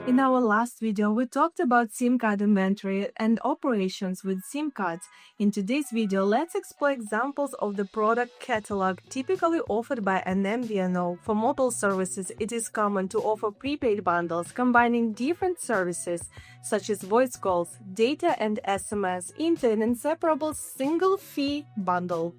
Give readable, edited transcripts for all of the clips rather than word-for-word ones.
In our last video, we talked about SIM card inventory and operations with SIM cards. In today's video, let's explore examples of the product catalog typically offered by an MVNO. For mobile services, it is common to offer prepaid bundles combining different services, such as voice calls, data and SMS, into an inseparable single-fee bundle.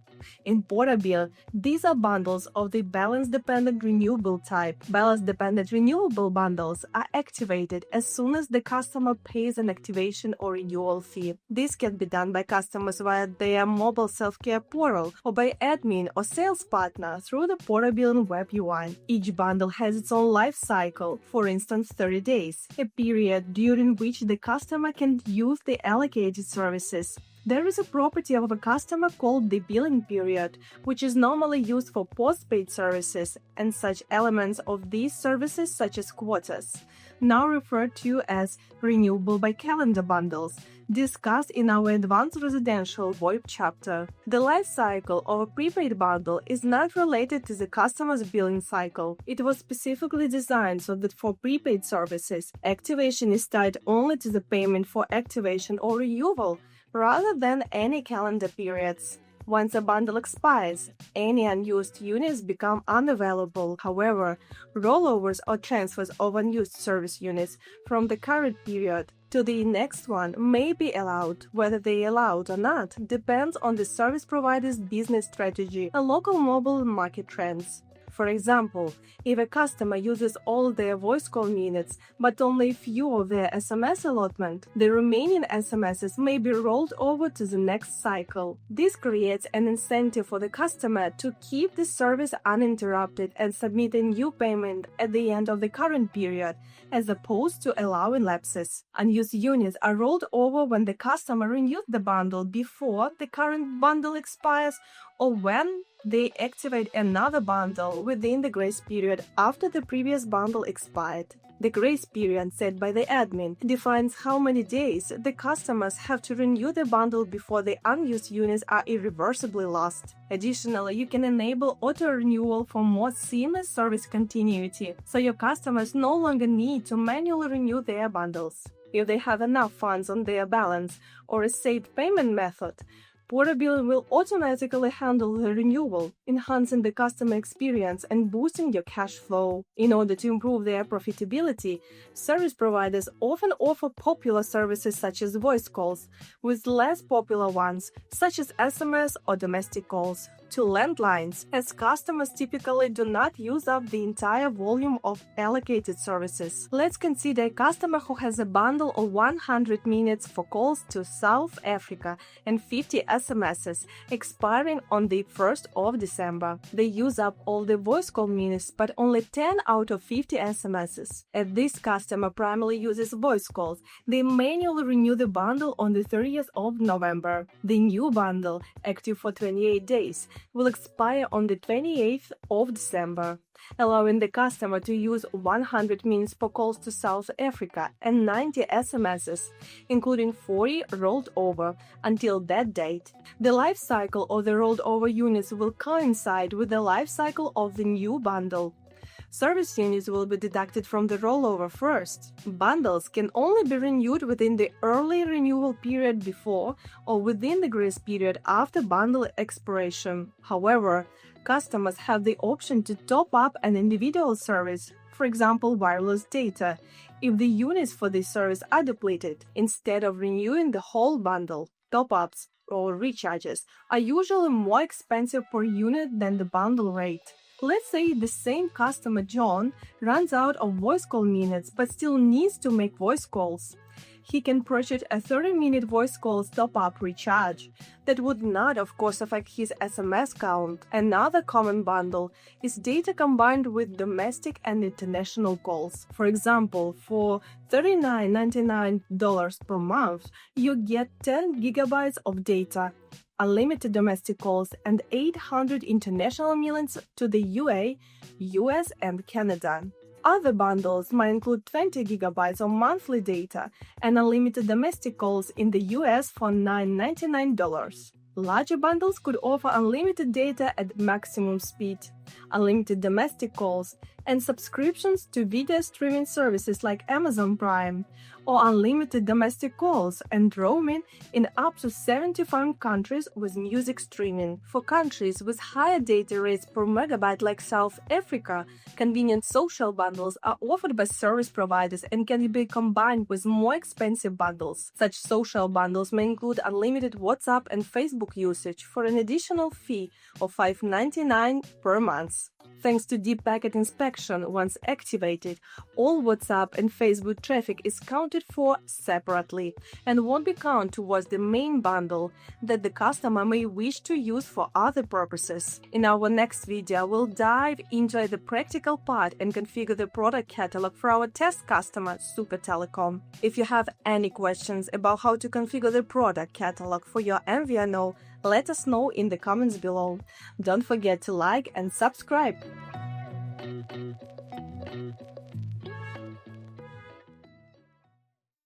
In Portabil, these are bundles of the balance-dependent renewable type. Balance-dependent renewable bundles are activated as soon as the customer pays an activation or renewal fee. This can be done by customers via their mobile self-care portal or by admin or sales partner through the Portabil web UI. Each bundle has its own life cycle, for instance 30 days, a period during which the customer can use the allocated services. There is a property of a customer called the billing period, which is normally used for postpaid services and such elements of these services such as quotas, now referred to as renewable by calendar bundles, discussed in our advanced residential VoIP chapter. The life cycle of a prepaid bundle is not related to the customer's billing cycle. It was specifically designed so that for prepaid services, activation is tied only to the payment for activation or renewal, rather than any calendar periods. Once a bundle expires, any unused units become unavailable. However, rollovers or transfers of unused service units from the current period to the next one may be allowed. Whether they are allowed or not depends on the service provider's business strategy and local mobile market trends. For example, if a customer uses all their voice call minutes but only a few of their SMS allotment, the remaining SMSs may be rolled over to the next cycle. This creates an incentive for the customer to keep the service uninterrupted and submit a new payment at the end of the current period, as opposed to allowing lapses. Unused units are rolled over when the customer renews the bundle before the current bundle expires or when they activate another bundle within the grace period after the previous bundle expired. The grace period set by the admin defines how many days the customers have to renew the bundle before the unused units are irreversibly lost. Additionally, you can enable auto-renewal for more seamless service continuity, so your customers no longer need to manually renew their bundles. If they have enough funds on their balance or a saved payment method, Portabil will automatically handle the renewal, enhancing the customer experience and boosting your cash flow. In order to improve their profitability, service providers often offer popular services such as voice calls, with less popular ones such as SMS or domestic calls, to landlines, as customers typically do not use up the entire volume of allocated services. Let's consider a customer who has a bundle of 100 minutes for calls to South Africa and 50 SMSs expiring on the 1st of December. They use up all the voice call minutes but only 10 out of 50 SMSs. As this customer primarily uses voice calls, they manually renew the bundle on the 30th of November. The new bundle, active for 28 days, will expire on the 28th of December, allowing the customer to use 100 minutes for calls to South Africa and 90 SMSs, including 40 rolled over, until that date. The life cycle of the rolled over units will coincide with the life cycle of the new bundle. Service units will be deducted from the rollover first. Bundles can only be renewed within the early renewal period before or within the grace period after bundle expiration. However, customers have the option to top up an individual service, for example wireless data, if the units for this service are depleted. Instead of renewing the whole bundle, top-ups or recharges are usually more expensive per unit than the bundle rate. Let's say the same customer, John, runs out of voice call minutes but still needs to make voice calls. He can purchase a 30-minute voice calls top-up recharge. That would not, of course, affect his SMS count. Another common bundle is data combined with domestic and international calls. For example, for $39.99 per month, you get 10 gigabytes of data, unlimited domestic calls, and 800 international minutes to the UA, US, and Canada. Other bundles might include 20 gigabytes of monthly data and unlimited domestic calls in the US for $9.99. Larger bundles could offer unlimited data at maximum speed. unlimited domestic calls, and subscriptions to video streaming services like Amazon Prime, or unlimited domestic calls and roaming in up to 75 countries with music streaming. For countries with higher data rates per megabyte like South Africa, convenient social bundles are offered by service providers and can be combined with more expensive bundles. Such social bundles may include unlimited WhatsApp and Facebook usage for an additional fee of $5.99 per month. Thanks to deep packet inspection, once activated, all WhatsApp and Facebook traffic is counted for separately and won't be counted towards the main bundle that the customer may wish to use for other purposes. In our next video, we'll dive into the practical part and configure the product catalog for our test customer, Super Telecom. If you have any questions about how to configure the product catalog for your MVNO, let us know in the comments below. Don't forget to like and subscribe.